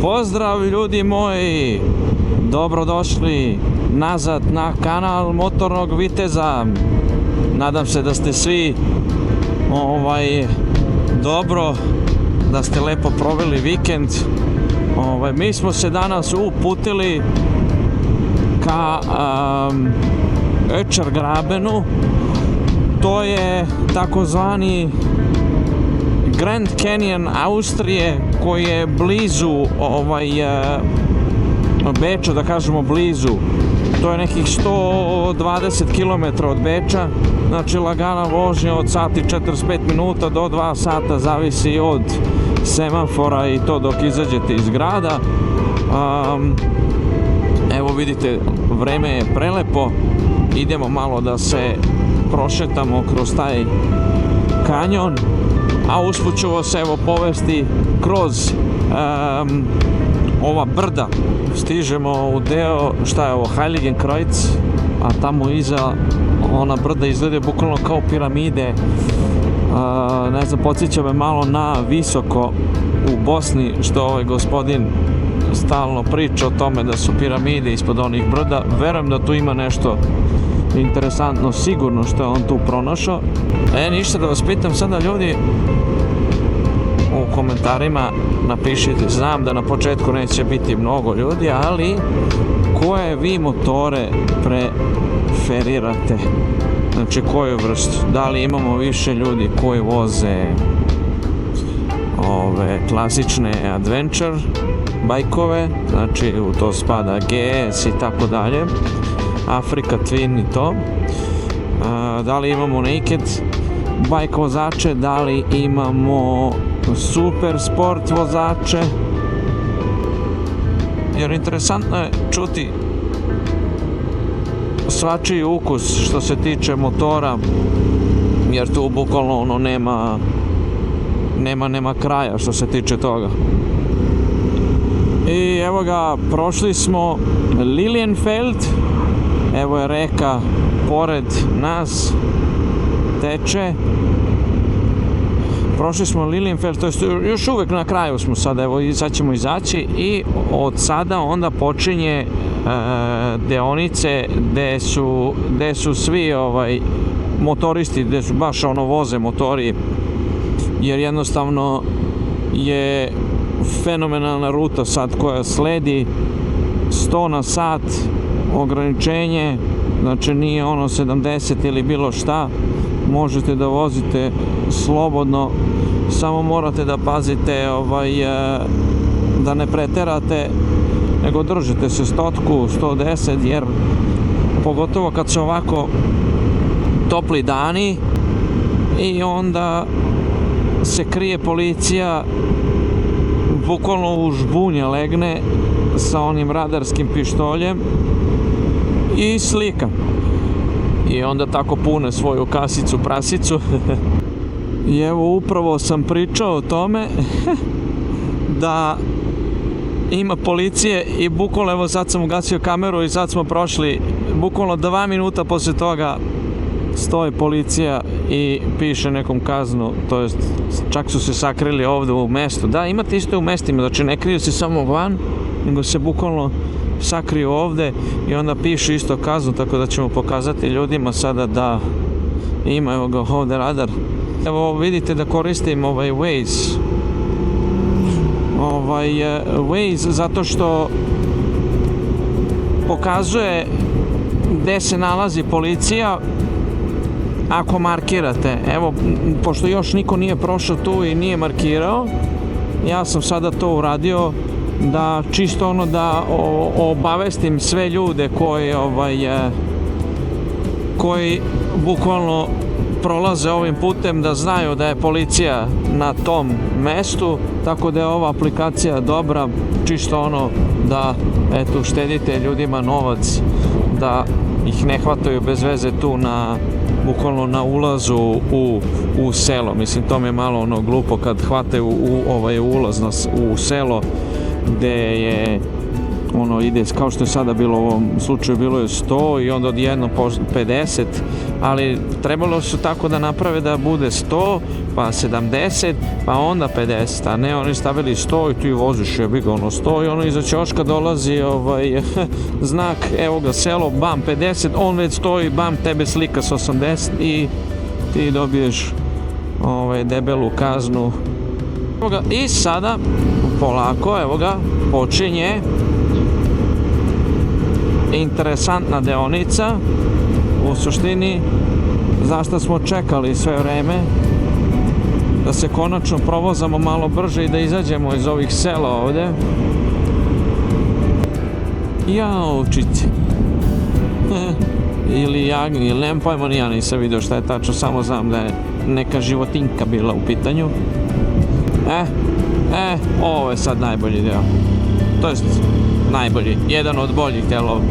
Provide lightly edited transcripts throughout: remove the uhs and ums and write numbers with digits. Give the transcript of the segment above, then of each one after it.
Pozdrav ljudi moji, dobrodošli nazad na kanal Motornog Viteza. Nadam se da ste svi dobro, da ste lepo proveli vikend. Mi smo se danas uputili ka Öčargrabenu. To je takozvani Grand Canyon Austrije koji je blizu Beča, da kažemo blizu. To je nekih 120 km od Beča, znači lagana vožnja od sat i 45 minuta do 2 sata, zavisi od semafora i to dok izađete iz grada. Evo vidite, vreme je prelepo, idemo malo da se prošetamo kroz taj kanjon, a usput ću vas evo povesti kroz ova brda. Stižemo u deo, šta je ovo, Heiligenkreuz, a tamo iza ona brda izgleda bukvalno kao piramide. Ne znam, podsjeća me malo na visoko u Bosni, što ovaj gospodin stalno priča o tome da su piramide ispod onih brda. Verujem da tu ima nešto interesantno, sigurno, što je on tu pronašao. Ništa, da vas pitam sada ljudi, u komentarima napišite, znam da na početku neće biti mnogo ljudi, ali koje vi motore preferirate? Znači koju vrstu? Da li imamo više ljudi koji voze ove klasične adventure bajkove, znači u to spada GS i tako dalje, Afrika Twin i to. Da li imamo naked bajk vozače, da li imamo super sport vozače, jer interesantno je čuti svačiji ukus što se tiče motora, jer tu bukvalno nema kraja što se tiče toga. I evo ga, prošli smo Lilienfeld, evo je reka pored nas teče. Prošli smo Lilienfeld, to je još uvijek na kraju smo sada, evo sad ćemo izaći i od sada onda počinje deonice gde su svi motoristi, gde su baš voze motori, jer jednostavno je fenomenalna ruta sad koja sledi, 100 na sat ograničenje, znači nije 70 ili bilo šta, možete da vozite slobodno, samo morate da pazite da ne preterate, nego držite se 100, 110, jer pogotovo kad su ovako topli dani i onda se krije policija, bukvalno u žbunje legne sa onim radarskim pištoljem i slika. I onda tako pune svoju kasicu prasicu. I evo upravo sam pričao o tome da ima policije i bukvalno evo sad sam ugasio kameru i sad smo prošli bukvalno 2 minuta posle toga stoji policija i piše nekom kaznu, to jest čak su se sakrili ovde u mestu. Da, imate isto u mestima, znači ne kriju se samo van, nego se bukvalno sakriju ovde i onda pišu isto kaznu, tako da ćemo pokazati ljudima sada da ima, evo ga ovde radar. Evo vidite da koristim Waze. Waze zato što pokazuje gde se nalazi policija ako markirate. Evo, pošto još niko nije prošao tu i nije markirao, ja sam sada to uradio da čisto da obavestim sve ljude koji bukvalno prolaze ovim putem, da znaju da je policija na tom mestu, tako da je ova aplikacija dobra, čisto da štedite ljudima novac, da ih ne hvataju bez veze tu bukvalno na ulazu u selo. Mislim, to mi je malo glupo kad hvataju ulaz u selo gde je ono ide kao što je sada bilo u ovom slučaju, bilo je 100 i onda odjedno 50, ali trebalo su tako da naprave da bude 100 pa 70 pa onda 50, a ne oni stavili 100 i ti voziš jebi ga ono 100 i ono iza ćoška dolazi znak, evo ga selo, bam 50, on već stoji, bam tebe slika s 80 i ti dobiješ debelu kaznu. I sada polako, evo ga, počinje interesantna deonica, u suštini zašto smo čekali sve vreme da se konačno provozamo malo brže i da izađemo iz ovih sela ovde. Jaučici ili jagnji, ili nemam pojma, ni ja nisam vidio šta je tačno, samo znam da je neka životinka bila u pitanju. Ovo je sad najbolji deo, to jest najbolji, jedan od boljih delova,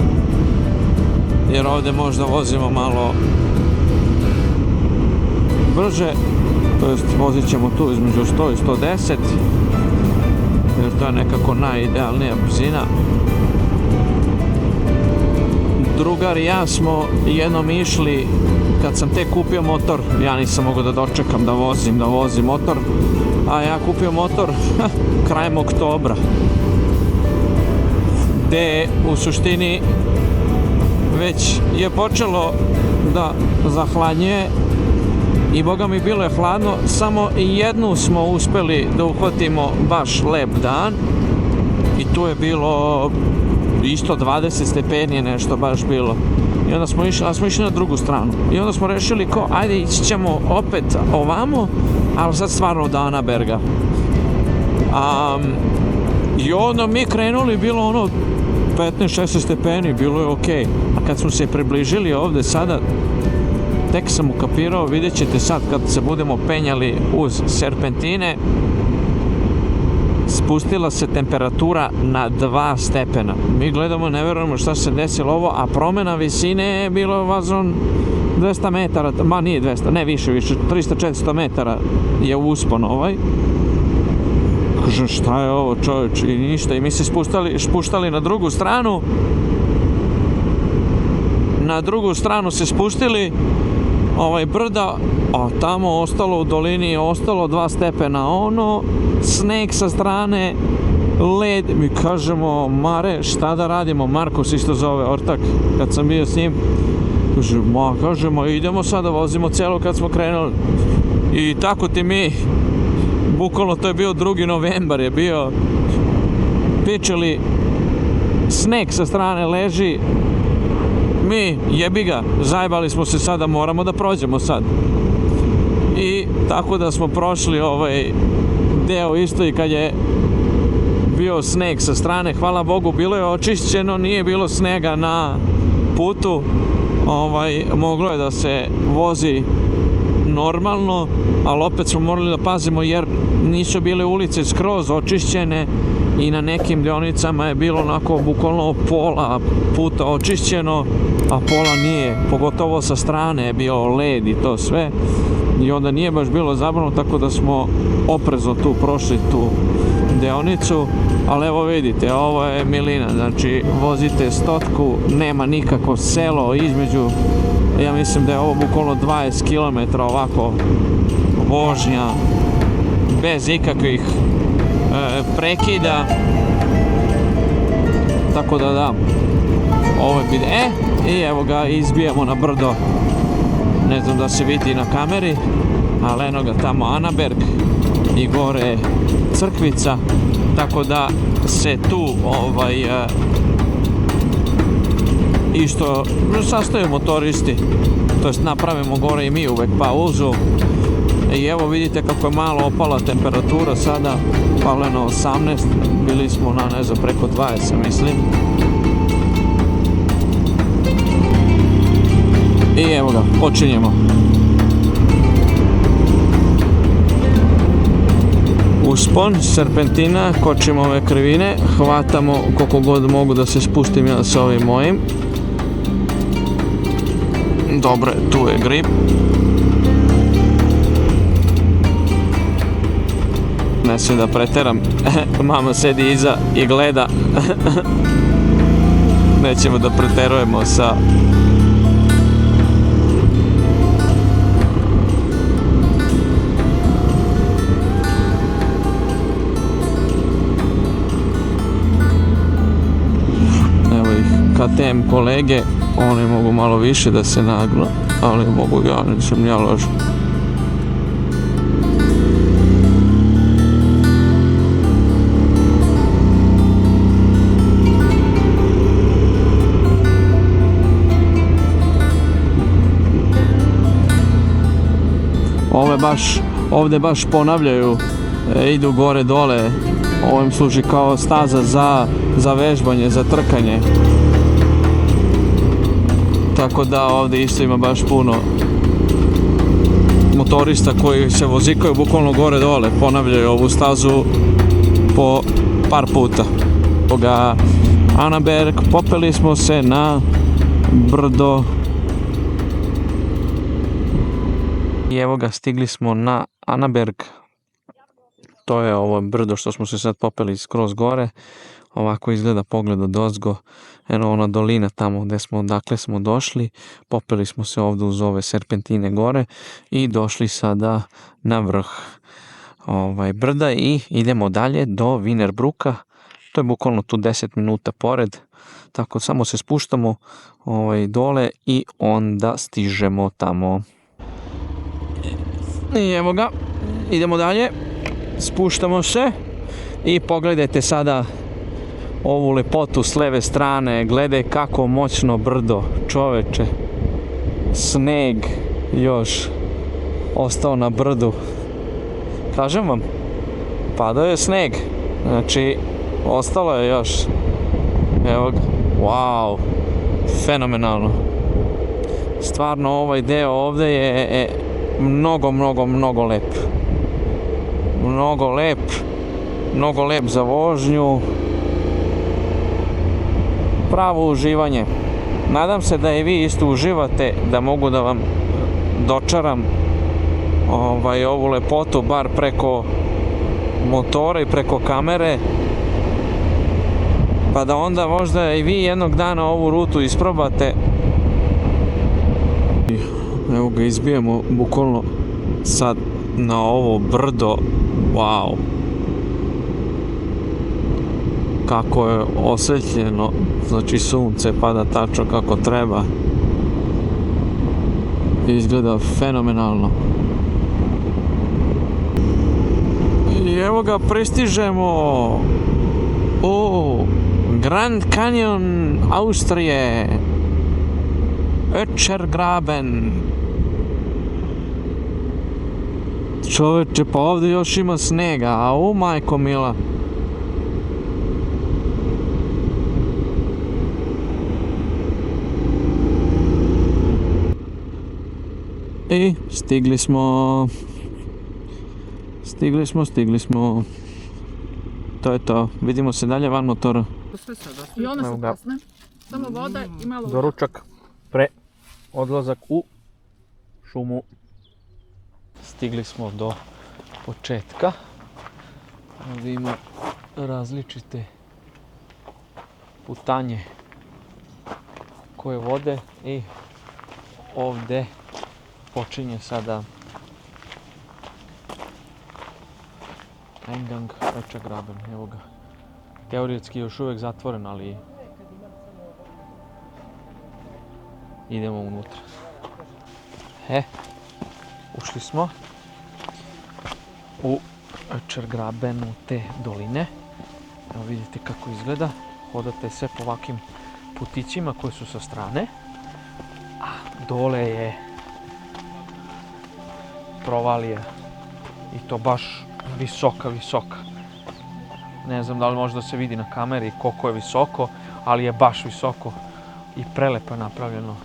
jer ovde možda vozimo malo brže, to jest vozit ćemo tu između 100 i 110, jer to je nekako najidealnija brzina. Drugar i ja smo jednom išli, kad sam tek kupio motor, ja nisam mogao da dočekam da vozim motor, a ja kupio motor krajem oktobra, gde u suštini već je počelo da zahladnjuje i boga mi bilo je hladno, samo jednu smo uspeli da uhvatimo baš lep dan i tu je bilo isto 20 stepeni je nešto baš bilo. I onda smo išli na drugu stranu. I onda smo rešili ajde ići ćemo opet ovamo, ali sad stvarno do Anaberga. I onda mi krenuli, bilo ono 15-16 stepeni, bilo je okej. A kad smo se približili ovde sada, tek sam ukapirao, vidjet ćete sad kad se budemo penjali uz serpentine, spustila se temperatura na 2 stepena. Mi gledamo, ne verujemo šta se desilo ovo, a promena visine je bilo vazon 200 metara, ma nije 200, ne više, 300-400 metara je uspon ovaj. Kažem, šta je ovo čovječ, i ništa, i mi se spuštali na drugu stranu, se spustili brda, a tamo ostalo u dolini je ostalo 2 stepena, sneg sa strane, led, mi kažemo, Mare, šta da radimo, Marko se isto zove, ortak, kad sam bio s njim, kažemo, idemo sada, vozimo celo kad smo krenuli, i tako ti mi, bukvalno to je bio 2. novembar je bio, pičeli, sneg sa strane leži, mi, jebi ga, zajebali smo se sada, moramo da prođemo sad. I tako da smo prošli ovaj deo isto i kad je bio sneg sa strane, hvala Bogu, bilo je očišćeno, nije bilo snega na putu, moglo je da se vozi normalno, ali opet smo morali da pazimo jer nisu bile ulice skroz očišćene i na nekim deonicama je bilo onako bukvalno pola puta očišćeno, a pola nije, pogotovo sa strane je bio led i to sve i onda nije baš bilo zabavno, tako da smo oprezno tu prošli tu deonicu, ali evo vidite, ovo je milina, znači vozite 100, nema nikako selo između, ja mislim da je ovo bukvalno 20 km ovako vožnja bez ikakvih prekida, tako da ovo je i evo ga, izbijamo na brdo, ne znam da se vidi na kameri, ali eno ga tamo Anaberg i gore crkvica, tako da se tu isto sastaju motoristi, to jest napravimo gore i mi uvek pauzu. I evo vidite kako je malo opala temperatura sada, palo je na 18, bili smo na ne znam preko 20 mislim. I evo ga, počinjemo. Uspon, serpentina, kočimo ove krivine, hvatamo koliko god mogu da se spustim ja sa ovim mojim. Dobre, tu je grip. Ne sve da preteram, mama sedi iza i gleda. nećemo da preterujemo sa... Evo ih, KTM kolege, oni mogu malo više da se nagnu, ali mogu ja, nisam ja loš. Ovdje baš ponavljaju, idu gore dole, ovo im služi kao staza za vežbanje, za trkanje. Tako da ovdje isto ima baš puno motorista koji se vozikaju bukvalno gore dole, ponavljaju ovu stazu po par puta. Annaberg, popeli smo se na brdo. I evo ga, stigli smo na Annaberg. To je ovo brdo što smo se sad popeli skroz gore. Ovako izgleda pogled odozgo. Eno ona dolina tamo odakle smo došli. Popeli smo se ovdje uz ove serpentine gore i došli sada na vrh brda i idemo dalje do Wienerbrucka. To je bukvalno tu 10 minuta pored. Tako samo se spuštamo dole i onda stižemo tamo. I evo ga, idemo dalje, spuštamo se i pogledajte sada ovu lepotu s leve strane, gledaj kako moćno brdo, čoveče, sneg još ostao na brdu, kažem vam, padao je sneg, znači ostalo je još, evo ga, wow, fenomenalno, stvarno ovaj deo ovdje je mnogo lep. Mnogo lep za vožnju. Pravo uživanje. Nadam se da i vi isto uživate, da mogu da vam dočaram ovu lepotu bar preko motora i preko kamere. Pa da onda možda i vi jednog dana ovu rutu isprobate. Evo ga, izbijemo bukvalno sad na ovo brdo, wow, kako je osvetljeno, znači sunce pada tačno kako treba, izgleda fenomenalno. I evo ga, pristižemo u Grand Canyon Austrije, Ötschergraben. Čoveče, pa ovdje još ima snega, a majko mila. I stigli smo. To je to, vidimo se dalje van motora. I one su kasne, samo voda i malo voda. Doručak pre odlazak u šumu. Stigli smo do početka. Ovdje ima različite putanje koje vode i ovdje počinje sada Eingang Ötschergraben. Evo ga. Teoretski je još uvijek zatvoren, ali idemo unutra. Ušli smo u Ötschergrabenu te doline. Evo vidite kako izgleda. Hodate sve po ovakvim putićima koji su sa strane. A dole je provalija. I to baš visoka. Ne znam da li možda se vidi na kameri koliko je visoko, ali je baš visoko i prelepo napravljeno.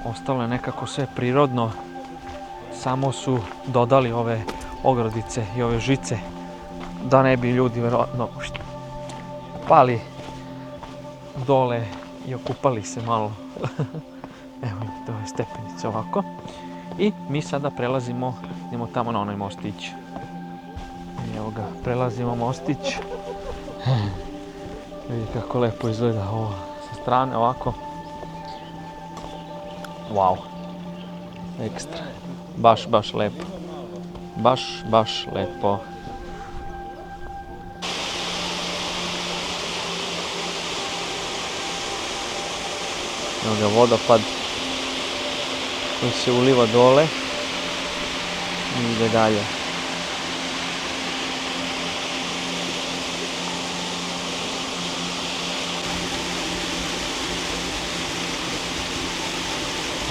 Ostalo je nekako sve prirodno, samo su dodali ove ogradice i ove žice da ne bi ljudi vjerojatno pali dole i okupali se malo. Evo imate ove stepenice ovako. I mi sada prelazimo, idemo tamo na onaj mostić. Evo ga, prelazimo mostić. Vidite kako lepo izgleda ovo sa strane ovako. Wow. Ekstra. Baš lepo. Baš lepo. Evo ga vodopad koji se uliva dole i ide dalje.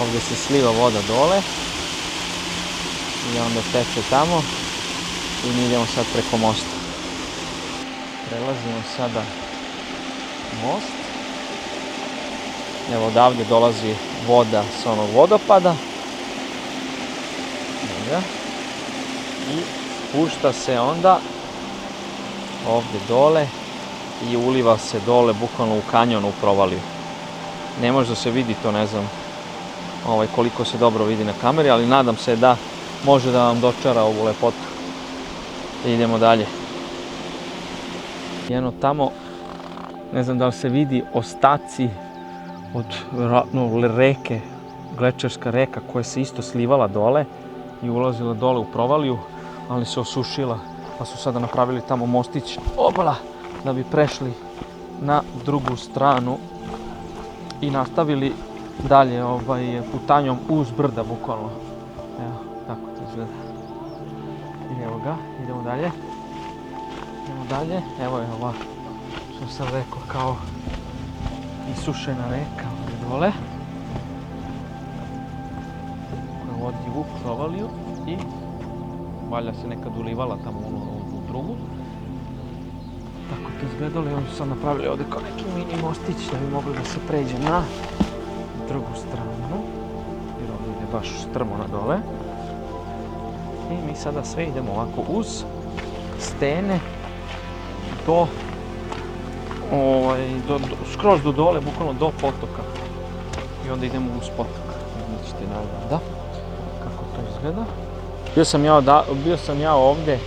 Ovdje se sliva voda dole i onda teče tamo i mi idemo sad preko mosta. Prelazimo sada most. Evo odavde dolazi voda sa onog vodopada. I spušta se onda ovdje dole i uliva se dole bukvalno u kanjon, u provaliju. Ne može da se vidi to, ne znam koliko se dobro vidi na kameri, ali nadam se da može da vam dočara ovu lepotu. Idemo dalje. Jedno tamo, ne znam da li se vidi ostaci od reke, glečerska reka koja se isto slivala dole i ulazila dole u provaliju, ali se osušila, pa su sada napravili tamo mostić da bi prešli na drugu stranu i nastavili dalje putanjom uz brda bukvalno. Evo, tako to izgleda. I evo ga, idemo dalje. Evo je ova, što sam rekao, kao isušena reka ovdje dole. Koja vodi u provaliju i valjda se nekad ulivala tamo u drugu. Tako to izgledalo i oni su sad napravili ovdje kao neki mini mostić da bi mogli da se pređe na drugu stranu. Jer ovdje ide baš strmo na dole. I mi sada sve idemo ovako uz stene skroz do dole, bukvalno do potoka. I onda idemo uz potok. Vidjet ćete da kako to izgleda. Bio sam ja ovdje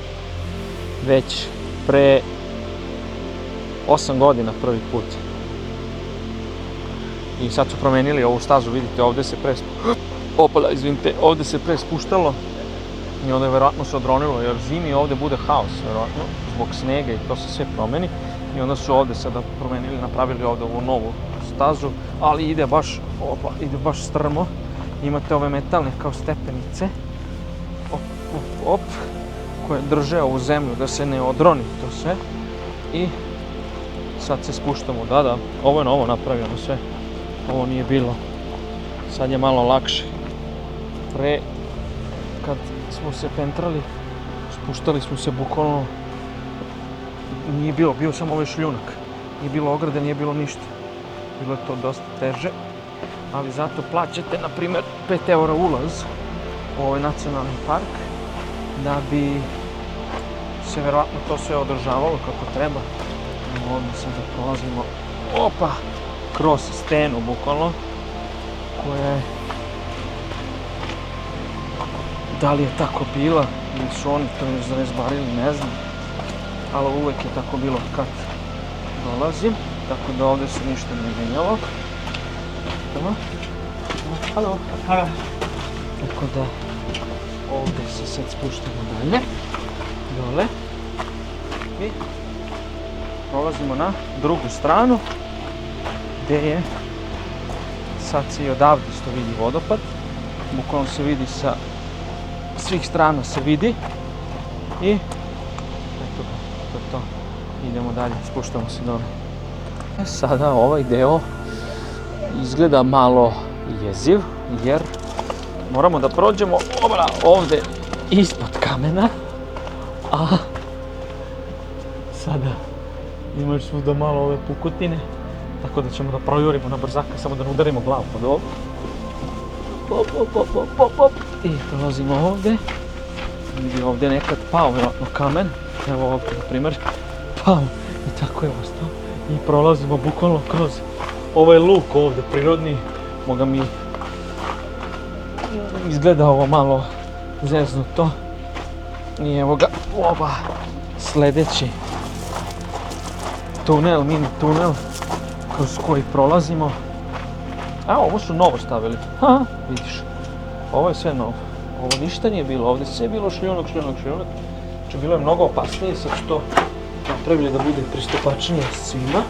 već pre 8 godina prvi put. I sad su promenili ovu stazu, vidite, ovdje se pre spuštalo i onda je vjerojatno se odronilo, jer zimi ovdje bude haos, vjerojatno, zbog snega i to se sve promeni. I onda su ovdje sada promenili, napravili ovdje ovu novu stazu, ali ide baš strmo. Imate ove metalne kao stepenice, koje drže ovu zemlju da se ne odroni to sve. I sad se spuštamo, ovo je novo napravljeno sve, ovo nije bilo, sad je malo lakše. Pre, kad smo se pentrali, spuštali smo se bukvalno, nije bio samo ovaj šljunak, nije bilo ograde, nije bilo ništa, bilo je to dosta teže, ali zato plaćate, na primjer, 5 € ulaz u ovaj nacionalni park, da bi se vjerojatno to sve održavalo kako treba. Ovdje sada prolazimo kroz stenu bukvalno, koja je, da li je tako bila ili su oni to još zavezbarili, ne znam, ali uvijek je tako bilo kad dolazim, tako da ovdje se ništa ne mijenjalo. Halo. Tako da ovdje se sad spuštamo dalje, dole i prolazimo na drugu stranu gdje je, sad se i odavde isto vidi vodopad, bukvalno se vidi sa svih strana se vidi i eto ga, to. Idemo dalje, spuštamo se dole. Sada ovaj deo izgleda malo jeziv jer moramo da prođemo ovdje ispod kamena, a sada imaš svuda malo ove pukotine, tako da ćemo da projurimo na brzaka, samo da ne udarimo glavu pod ovo. I prolazimo ovdje. Vidi ovdje nekad pao vjerojatno kamen. Evo ovdje na primjer pao i tako je ostao. I prolazimo bukvalno kroz ovaj luk ovdje prirodni. Moga mi izgleda ovo malo zeznuto. I evo ga sljedeći tunel, mini tunel kroz koji prolazimo. A ovo su novo stavili. Ha, vidiš. Ovo je sve novo. Ovo ništa nije bilo, ovdje sve je bilo šljunak. Znači bilo je mnogo opasnije, sad su to napravili da bude pristupačnije svima.